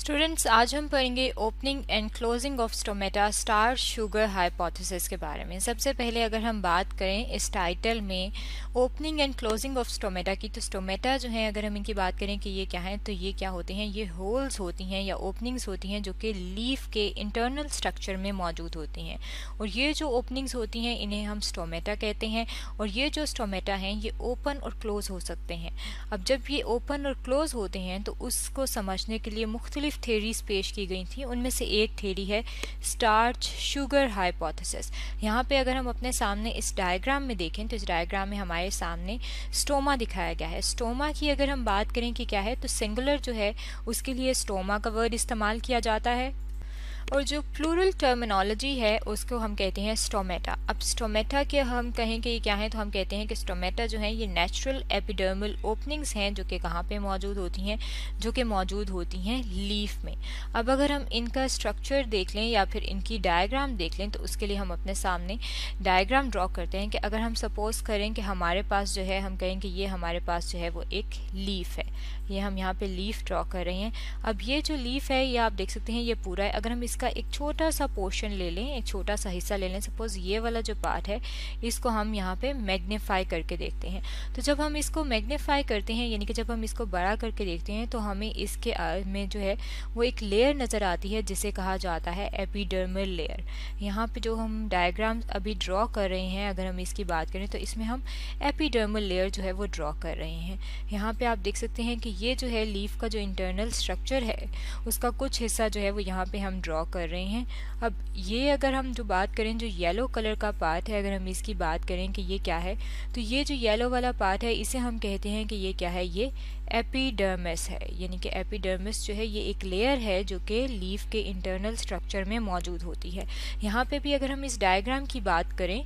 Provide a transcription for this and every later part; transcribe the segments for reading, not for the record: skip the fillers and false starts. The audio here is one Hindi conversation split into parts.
स्टूडेंट्स, आज हम पढ़ेंगे opening and closing of stomata starch sugar hypothesis के बारे में। सबसे पहले अगर हम बात करें इस टाइटल में opening and closing of stomata की, तो स्टोमेटा जो है अगर हम इनकी बात करें कि ये क्या है, तो ये क्या होते हैं, ये होल्स होती हैं या ओपनिंग्स होती हैं जो कि लीफ के इंटरनल स्ट्रक्चर में मौजूद होती हैं। और ये जो ओपनिंग्स होती हैं इन्हें हम स्टोमेटा कहते हैं। और ये जो स्टोमेटा हैं ये ओपन और क्लोज हो सकते हैं। अब जब ये ओपन और क्लोज होते हैं तो उसको समझने के लिए मुख्तलिफ थ्योरीज पेश की गई थी। उनमें से एक थ्योरी है स्टार्च शुगर हाइपोथेसिस। यहाँ पे अगर हम अपने सामने इस डायग्राम में देखें तो इस डायग्राम में हमारे सामने स्टोमा दिखाया गया है। स्टोमा की अगर हम बात करें कि क्या है, तो सिंगुलर जो है उसके लिए स्टोमा का वर्ड इस्तेमाल किया जाता है और जो प्लूरल टर्मिनोलॉजी है उसको हम कहते हैं स्टोमेटा। अब स्टोमेटा के हम कहें कि ये क्या है, तो हम कहते हैं कि स्टोमेटा जो है ये नेचुरल एपिडर्मल ओपनिंग्स हैं जो कि कहाँ पे मौजूद होती हैं, जो कि मौजूद होती हैं लीफ में। अब अगर हम इनका स्ट्रक्चर देख लें या फिर इनकी डायग्राम देख लें, तो उसके लिए हम अपने सामने डायग्राम ड्रॉ करते हैं कि अगर हम सपोज करें कि हमारे पास जो है, हम कहें कि ये हमारे पास जो है वो एक लीफ है। ये हम यहाँ पे लीफ ड्रॉ कर रहे हैं। अब ये जो लीफ है ये आप देख सकते हैं ये पूरा है। अगर हम इसका एक छोटा सा पोर्शन ले लें, एक छोटा सा हिस्सा ले लें, सपोज ये वाला जो पार्ट है इसको हम यहाँ पे मैग्नीफाई करके देखते हैं। तो जब हम इसको मैग्नीफाई करते हैं, यानी कि जब हम इसको बड़ा करके देखते हैं, तो हमें इसके में जो है वो एक लेयर नज़र आती है जिसे कहा जाता है एपिडर्मल लेयर। यहाँ पे जो हम डायग्राम अभी ड्रॉ कर रहे हैं, अगर हम इसकी बात करें तो इसमें हम एपिडर्मल लेयर जो है वो ड्रॉ कर रहे हैं। यहाँ पे आप देख सकते हैं कि ये जो है लीफ का जो इंटरनल स्ट्रक्चर है उसका कुछ हिस्सा जो है वो यहाँ पे हम ड्रॉ कर रहे हैं। अब ये अगर हम जो बात करें, जो येलो कलर का पार्ट है, अगर हम इसकी बात करें कि ये क्या है, तो ये जो येलो वाला पार्ट है इसे हम कहते हैं कि ये क्या है, ये एपिडर्मिस है। यानी कि एपिडर्मिस जो है ये एक लेयर है जो कि लीफ के इंटरनल स्ट्रक्चर में मौजूद होती है। यहाँ पे भी अगर हम इस डायग्राम की बात करें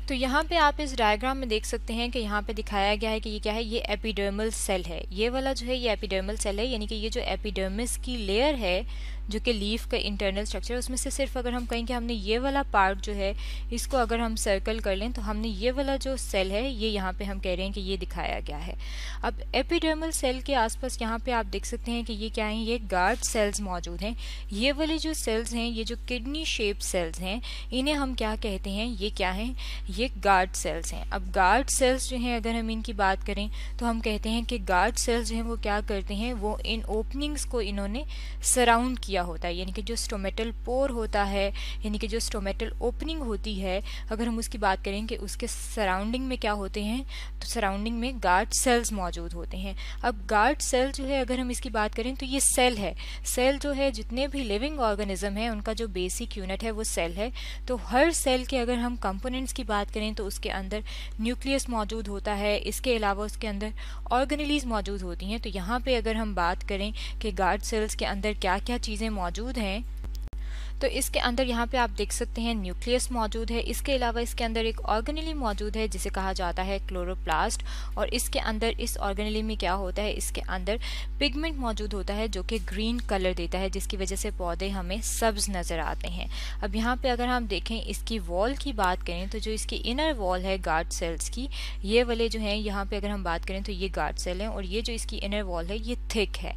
तो यहाँ पे आप इस डायग्राम में देख सकते हैं कि यहाँ पे दिखाया गया है कि ये क्या है, ये एपिडर्मल सेल है। ये वाला जो है ये एपिडर्मल सेल है, यानी कि ये जो एपिडर्मिस की लेयर है जो कि लीफ का इंटरनल स्ट्रक्चर, उसमें से सिर्फ अगर हम कहें कि हमने ये वाला पार्ट जो है इसको अगर हम सर्कल कर लें तो हमने ये वाला जो सेल है ये यहाँ पे हम कह रहे हैं कि ये दिखाया गया है। अब एपिडर्मल सेल के आसपास यहाँ पे आप देख सकते हैं कि ये क्या है, ये गार्ड सेल्स मौजूद हैं। ये वाले जो सेल्स हैं, ये जो किडनी शेप सेल्स हैं, इन्हें हम क्या कहते हैं, ये क्या हैं, ये गार्ड सेल्स हैं। अब गार्ड सेल्स जो हैं अगर हम इनकी बात करें तो हम कहते हैं कि गार्ड सेल्स जो हैं वो क्या करते हैं, वो इन ओपनिंग्स को इन्होंने सराउंड किया होता है। यानी कि जो स्टोमेटल पोर होता है, यानी कि जो स्टोमेटल ओपनिंग होती है, अगर हम उसकी बात करें कि उसके सराउंडिंग में क्या होते हैं, तो सराउंडिंग में गार्ड सेल्स मौजूद होते हैं। अब गार्ड सेल जो है अगर हम इसकी बात करें तो ये सेल है। सेल जो है, जितने भी लिविंग ऑर्गेनिज्म है उनका जो बेसिक यूनिट है वो सेल है। तो हर सेल के अगर हम कंपोनेंट्स की बात करें तो उसके अंदर न्यूक्लियस मौजूद होता है, इसके अलावा उसके अंदर ऑर्गेनेलीज मौजूद होती हैं। तो यहाँ पे अगर हम बात करें कि गार्ड सेल्स के अंदर क्या क्या चीज़ें मौजूद हैं, तो इसके अंदर यहाँ पे आप देख सकते हैं न्यूक्लियस मौजूद है। इसके अलावा इसके अंदर एक ऑर्गेनेली मौजूद है जिसे कहा जाता है क्लोरोप्लास्ट। और इसके अंदर, इस ऑर्गेनेली में क्या होता है, इसके अंदर पिगमेंट मौजूद होता है जो कि ग्रीन कलर देता है, जिसकी वजह से पौधे हमें सब्ज नज़र आते हैं। अब यहाँ पे अगर हम देखें इसकी वॉल की बात करें तो जो इसकी इनर वॉल है गार्ड सेल्स की, ये वाले जो हैं यहाँ पे अगर हम बात करें तो ये गार्ड सेल हैं। और ये जो इसकी इनर वॉल है ये थिक है।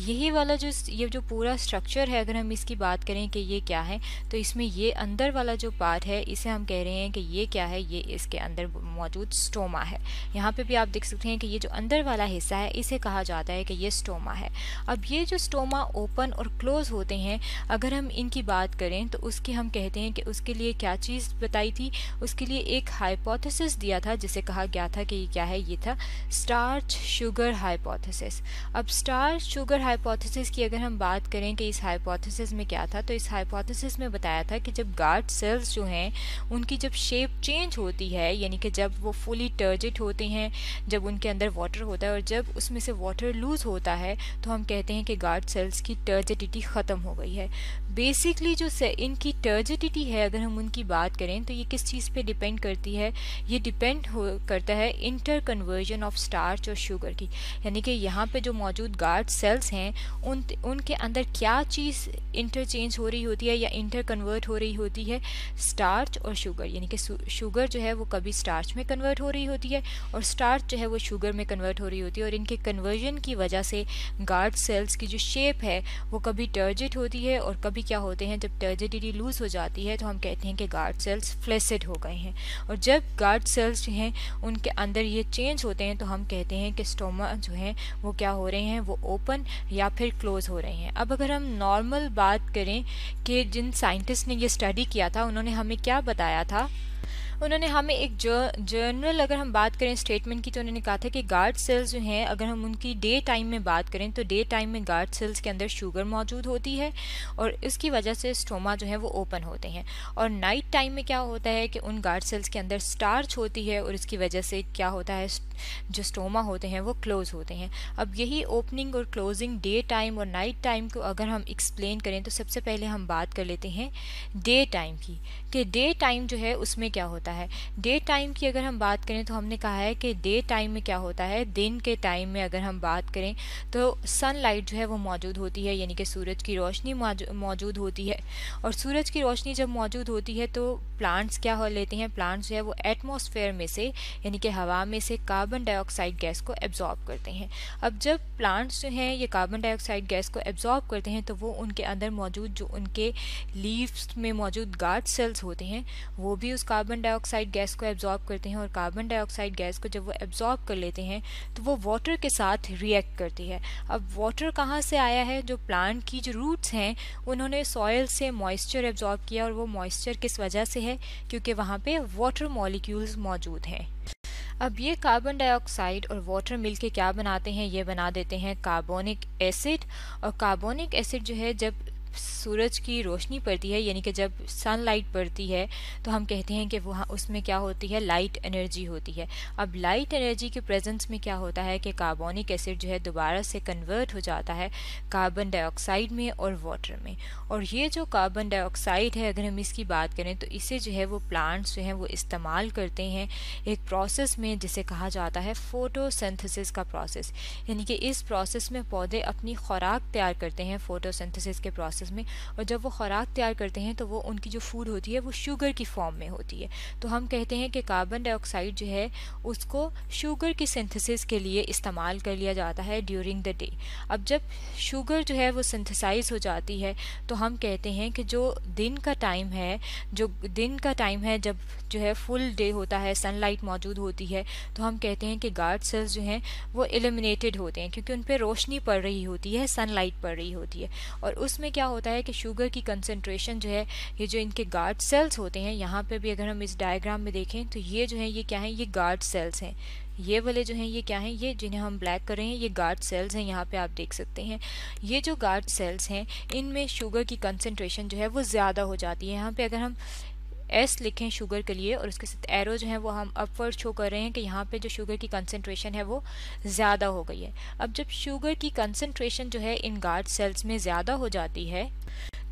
यही वाला जो ये जो पूरा स्ट्रक्चर है, अगर हम इसकी बात करें कि ये क्या है, तो इसमें ये अंदर वाला जो पार्ट है इसे हम कह रहे हैं कि ये क्या है, ये इसके अंदर मौजूद स्टोमा है। यहाँ पे भी आप देख सकते हैं कि ये जो अंदर वाला हिस्सा है इसे कहा जाता है कि ये स्टोमा है। अब ये जो स्टोमा ओपन और क्लोज होते हैं, अगर हम इनकी बात करें तो उसकी हम कहते हैं कि उसके लिए क्या चीज़ बताई थी, उसके लिए एक हाइपोथेसिस दिया था जिसे कहा गया था कि ये क्या है, ये था स्टार्च शुगर हाइपोथेसिस। अब स्टार्च शुगर हाइपोथेसिस की अगर हम बात करें कि इस हाइपोथेसिस में क्या था, तो इस हाइपोथेसिस में बताया था कि जब गार्ड सेल्स जो हैं उनकी जब शेप चेंज होती है, यानी कि जब वो फुली टर्जिट होते हैं, जब उनके अंदर वाटर होता है और जब उसमें से वाटर लूज होता है, तो हम कहते हैं कि गार्ड सेल्स की टर्जिडिटी ख़त्म हो गई है। बेसिकली जो इनकी टर्जिडिटी है, अगर हम उनकी बात करें तो ये किस चीज़ पे डिपेंड करती है, ये डिपेंड करता है इंटर कन्वर्जन ऑफ स्टार्च और शुगर की। यानी कि यहाँ पे जो मौजूद गार्ड सेल्स हैं उनके अंदर क्या चीज़ इंटरचेंज हो रही होती होती है या इंटर कन्वर्ट हो रही होती है स्टार्च और शुगर, यानी कि शुगर जो है वो कभी स्टार्च में कन्वर्ट हो रही होती है और स्टार्च जो है वो शुगर में कन्वर्ट हो रही होती है, और इनके कन्वर्जन की वजह से गार्ड सेल्स की जो शेप है वो कभी टर्जिड होती है और कभी क्या होते हैं, जब टर्जिडिटी लूज हो जाती है तो हम कहते हैं कि गार्ड सेल्स फ्लेसिड हो गए हैं। और जब गार्ड सेल्स जो हैं उनके अंदर ये चेंज होते हैं तो हम कहते हैं कि स्टोमा जो है वो क्या हो रहे हैं, वो ओपन या फिर क्लोज हो रहे हैं। अब अगर हम नॉर्मल बात करें कि जिन साइंटिस्ट ने ये स्टडी किया था उन्होंने हमें क्या बताया था, उन्होंने हमें एक जर्नल अगर हम बात करें स्टेटमेंट की, तो उन्होंने कहा था कि गार्ड सेल्स जो हैं अगर हम उनकी डे टाइम में बात करें तो डे टाइम में गार्ड सेल्स के अंदर शुगर मौजूद होती है और इसकी वजह से स्टोमा जो है वो ओपन होते हैं, और नाइट टाइम में क्या होता है कि उन गार्ड सेल्स के अंदर स्टार्च होती है और इसकी वजह से क्या होता है, जो स्टोमा होते हैं वो क्लोज होते हैं। अब यही ओपनिंग और क्लोजिंग डे टाइम और नाइट टाइम को अगर हम एक्सप्लेन करें तो सबसे पहले हम बात कर लेते हैं डे टाइम की, कि डे टाइम जो है उसमें क्या होता है। डे टाइम की अगर हम बात करें तो हमने कहा है कि डे टाइम में क्या होता है, दिन के टाइम में अगर हम बात करें तो सनलाइट जो है वो मौजूद होती है, यानी कि सूरज की रोशनी मौजूद होती है, और सूरज की रोशनी जब मौजूद होती है तो प्लांट्स क्या हो लेते हैं, प्लांट्स जो है वो एटमॉस्फेयर में से यानी कि हवा में से कार्बन डाइऑक्साइड गैस को एब्जॉर्ब करते हैं। अब जब प्लांट्स जो हैं ये कार्बन डाइऑक्साइड गैस को एब्जॉर्ब करते हैं तो वो उनके अंदर मौजूद जो उनके लीव्स में मौजूद गार्ड सेल्स होते हैं वो भी उस कार्बन डाइऑक्साइड गैस को एब्जॉर्ब करते हैं, और कार्बन डाइऑक्साइड गैस को जब वो एब्जॉर्ब कर लेते हैं तो वो वाटर के साथ रिएक्ट करती है। अब वाटर कहाँ से आया है, जो प्लांट की जो रूट्स हैं उन्होंने सॉइल से मॉइस्चर एब्जॉर्ब किया, और वो मॉइस्चर किस वजह से है, क्योंकि वहाँ पे वाटर मॉलिक्यूल्स मौजूद हैं। अब ये कार्बन डाइऑक्साइड और वाटर मिलके क्या बनाते हैं, ये बना देते हैं कार्बोनिक एसिड, और कार्बोनिक एसिड जो है जब सूरज की रोशनी पड़ती है यानी कि जब सनलाइट पड़ती है तो हम कहते हैं कि वहाँ उसमें क्या होती है, लाइट एनर्जी होती है। अब लाइट एनर्जी के प्रेजेंस में क्या होता है कि कार्बोनिक एसिड जो है दोबारा से कन्वर्ट हो जाता है कार्बन डाइऑक्साइड में और वाटर में, और ये जो कार्बन डाइऑक्साइड है अगर हम इसकी बात करें तो इसे जो है वो प्लांट्स जो हैं वो इस्तेमाल करते हैं एक प्रोसेस में जिसे कहा जाता है फोटोसिंथेसिस का प्रोसेस, यानी कि इस प्रोसेस में पौधे अपनी खुराक तैयार करते हैं फोटोसिंथेसिस के प्रोसेस में, और जब वो खुराक तैयार करते हैं तो वो उनकी जो फूड होती है वो शुगर की फॉर्म में होती है। तो हम कहते हैं कि कार्बन डाइऑक्साइड जो है उसको शुगर की सिंथेसिस के लिए इस्तेमाल कर लिया जाता है ड्यूरिंग द डे। अब जब शुगर जो है वो सिंथेसाइज हो जाती है तो हम कहते हैं कि जो दिन का टाइम है जब जो है फुल डे होता है, सनलाइट मौजूद होती है, तो हम कहते हैं कि गार्ड सेल्स जो हैं वो एलिमिनेटेड होते हैं क्योंकि उन पर रोशनी पड़ रही होती है, सनलाइट पड़ रही होती है, और उसमें क्या होता है कि शुगर की कंसंट्रेशन जो है, ये जो इनके गार्ड सेल्स होते हैं, यहाँ पे भी अगर हम इस डायग्राम में देखें तो ये जो है ये क्या है, ये गार्ड सेल्स हैं। ये वाले जो हैं ये क्या हैं, ये जिन्हें हम ब्लैक कर रहे हैं ये गार्ड सेल्स हैं, यहाँ पे आप देख सकते हैं। ये जो गार्ड सेल्स हैं इनमें शुगर की कंसंट्रेशन जो है वो ज़्यादा हो जाती है। यहाँ पे अगर हम एस लिखें शुगर के लिए और उसके साथ एरो जो है वो हम अपवर्ड शो कर रहे हैं कि यहाँ पे जो शुगर की कंसंट्रेशन है वो ज़्यादा हो गई है। अब जब शुगर की कंसंट्रेशन जो है इन गार्ड सेल्स में ज़्यादा हो जाती है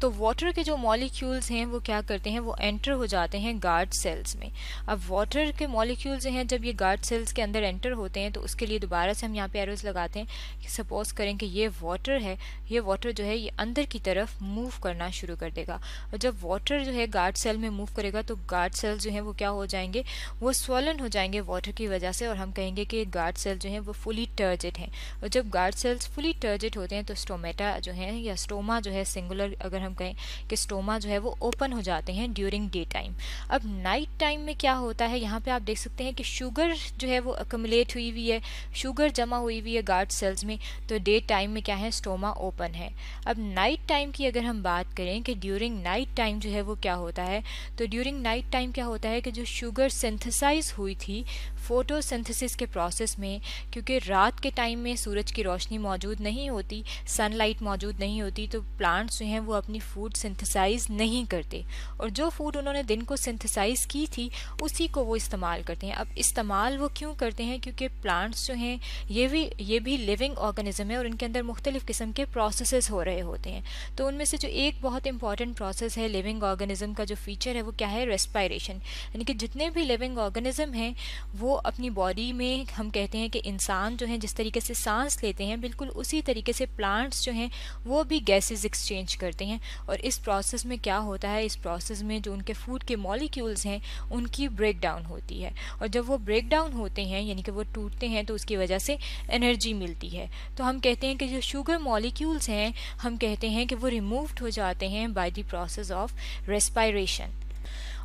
तो वाटर के जो मॉलिक्यूल्स हैं वो क्या करते हैं, वो एंटर हो जाते हैं गार्ड सेल्स में। अब वाटर के मॉलिक्यूल्स हैं जब ये गार्ड सेल्स के अंदर एंटर होते हैं तो उसके लिए दोबारा से हम यहाँ पे एरोज लगाते हैं कि सपोज करें कि ये वाटर है, ये वाटर जो है ये अंदर की तरफ मूव करना शुरू कर देगा, और जब वाटर जो है गार्ड सेल में मूव करेगा तो गार्ड सेल्स जो है वो क्या हो जाएंगे, वो स्वलन हो जाएंगे वाटर की वजह से, और हम कहेंगे कि गार्ड सेल जो है वो फुली टर्जिड हैं। और जब गार्ड सेल्स फुली टर्जिड होते हैं तो स्टोमेटा जो है या स्टोमा जो है सिंगुलर अगर हम कहें कि स्टोमा जो है वो ओपन हो जाते हैं ड्यूरिंग डे टाइम। अब नाइट टाइम में क्या होता है, यहाँ पे आप देख सकते हैं कि शुगर जो है वो अक्यूमुलेट हुई हुई है, शुगर जमा हुई हुई है गार्ड सेल्स में, तो डे टाइम में क्या है, स्टोमा ओपन है। अब नाइट टाइम की अगर हम बात करें कि ड्यूरिंग नाइट टाइम जो है वो क्या होता है, तो ड्यूरिंग नाइट टाइम क्या होता है कि जो शुगर सिंथेसाइज हुई थी फोटोसिंथेसिस के प्रोसेस में, क्योंकि रात के टाइम में सूरज की रोशनी मौजूद नहीं होती, सनलाइट मौजूद नहीं होती, तो प्लांट्स जो हैं वो अपनी फूड सिंथेसाइज नहीं करते, और जो फूड उन्होंने दिन को सिंथेसाइज की थी उसी को वो इस्तेमाल करते हैं। अब इस्तेमाल वो क्यों करते हैं? क्योंकि प्लांट्स जो हैं ये भी लिविंग ऑर्गेनिज्म है और उनके अंदर मुख्तलिफ किस्म के प्रोसेसेस हो रहे होते हैं। तो उनमें से जो एक बहुत इंपॉर्टेंट प्रोसेस है लिविंग ऑर्गेनिज्म का, जो फीचर है वो क्या है? रेस्पायरेशन। यानी कि जितने भी लिविंग ऑर्गेनिज्म हैं वो अपनी बॉडी में, हम कहते हैं कि इंसान जो है जिस तरीके से सांस लेते हैं, बिल्कुल उसी तरीके से प्लांट्स जो हैं वो भी गैसेस एक्सचेंज करते हैं। और इस प्रोसेस में क्या होता है? इस प्रोसेस में जो उनके फूड के मॉलिक्यूल्स हैं उनकी ब्रेक डाउन होती है, और जब वो ब्रेक डाउन होते हैं यानी कि वो टूटते हैं तो उसकी वजह से एनर्जी मिलती है। तो हम कहते हैं कि जो शुगर मॉलिक्यूल्स हैं हम कहते हैं कि वो रिमूव्ड हो जाते हैं by the process of respiration.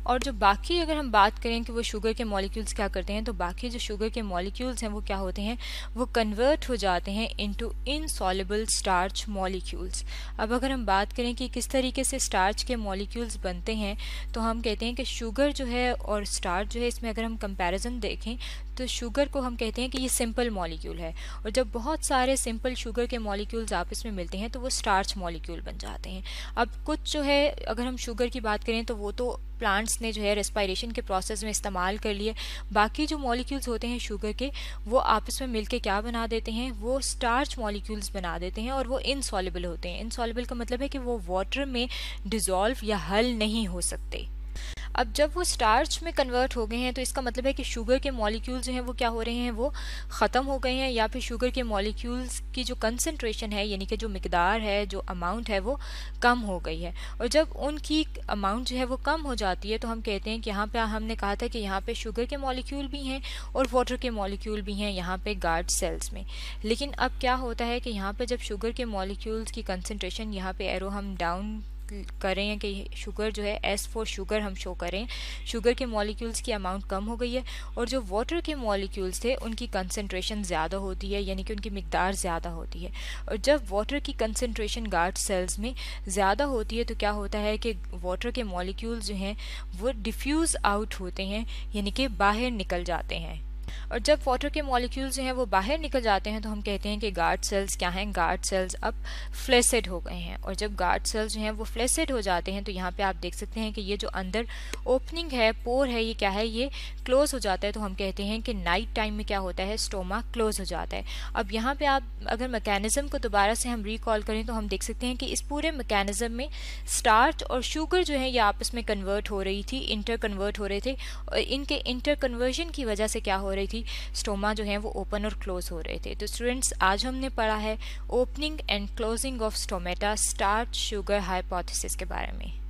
और जो बाकी अगर हम बात करें कि वो शुगर के मॉलिक्यूल्स क्या करते हैं, तो बाकी जो शुगर के मॉलिक्यूल्स हैं वो क्या होते हैं? वो कन्वर्ट हो जाते हैं इनटू इनसॉल्युबल स्टार्च मॉलिक्यूल्स। अब अगर हम बात करें कि किस तरीके से स्टार्च के मॉलिक्यूल्स बनते हैं, तो हम कहते हैं कि शुगर जो है और स्टार्च जो है, इसमें अगर हम कंपैरिजन देखें तो शुगर को हम कहते हैं कि ये सिंपल मॉलिक्यूल है, और जब बहुत सारे सिंपल शुगर के मॉलिक्यूल्स आपस में मिलते हैं तो वो स्टार्च मॉलिक्यूल बन जाते हैं। अब कुछ जो है अगर हम शुगर की बात करें तो वो तो प्लांट्स ने जो है रेस्पायरेशन के प्रोसेस में इस्तेमाल कर लिए। बाकी जो मॉलिक्यूल्स होते हैं शुगर के वो आपस में मिलके क्या बना देते हैं? वो स्टार्च मॉलिक्यूल्स बना देते हैं, और वो इनसॉल्युबल होते हैं। इनसॉल्युबल का मतलब है कि वो वाटर में डिसॉल्व या हल नहीं हो सकते। अब जब वो स्टार्च में कन्वर्ट हो गए हैं तो इसका मतलब है कि शुगर के मॉलिक्यूल जो हैं वो क्या हो रहे हैं? वो ख़त्म हो गए हैं, या फिर शुगर के मॉलिक्यूल्स की जो कंसंट्रेशन है यानी कि जो मिकदार है, जो अमाउंट है, वो कम हो गई है। और जब उनकी अमाउंट जो है वो कम हो जाती है तो हम कहते हैं कि यहाँ पे हमने कहा था कि यहाँ पे शुगर के मॉलिक्यूल भी हैं और वाटर के मॉलिक्यूल भी हैं यहाँ पे गार्ड सेल्स में। लेकिन अब क्या होता है कि यहाँ पे जब शुगर के मॉलिक्यूल्स की कंसंट्रेशन, यहाँ पे एरो हम डाउन करें कि शुगर जो है एस फॉर शुगर हम शो करें, शुगर के मॉलिक्यूल्स की अमाउंट कम हो गई है, और जो वाटर के मॉलिक्यूल्स थे उनकी कंसंट्रेशन ज़्यादा होती है, यानी कि उनकी मिकदार ज़्यादा होती है। और जब वाटर की कंसंट्रेशन गार्ड सेल्स में ज़्यादा होती है तो क्या होता है कि वाटर के मॉलिक्यूल्स जो हैं वो डिफ्यूज़ आउट होते हैं, यानी कि बाहर निकल जाते हैं। और जब वाटर के मॉलिक्यूल्स जो हैं वो बाहर निकल जाते हैं तो हम कहते हैं कि गार्ड सेल्स क्या हैं? गार्ड सेल्स अब फ्लैसिड हो गए हैं। और जब गार्ड सेल्स जो हैं वो फ्लैसिड हो जाते हैं तो यहाँ पे आप देख सकते हैं कि ये जो अंदर ओपनिंग है, पोर है, ये क्या है? ये क्लोज हो जाता है। तो हम कहते हैं कि नाइट टाइम में क्या होता है? स्टोमा क्लोज हो जाता है। अब यहाँ पे आप अगर मैकेनिज्म को दोबारा से हम रिकॉल करें तो हम देख सकते हैं कि इस पूरे मैकेनिज्म में स्टार्च और शुगर जो है ये आपस में कन्वर्ट हो रही थी, इंटर कन्वर्ट हो रहे थे, और इनके इंटर कन्वर्जन की वजह से क्या हो रही थी? स्टोमा जो है वो ओपन और क्लोज हो रहे थे। तो स्टूडेंट्स आज हमने पढ़ा है opening and closing of stomata starch sugar hypothesis के बारे में।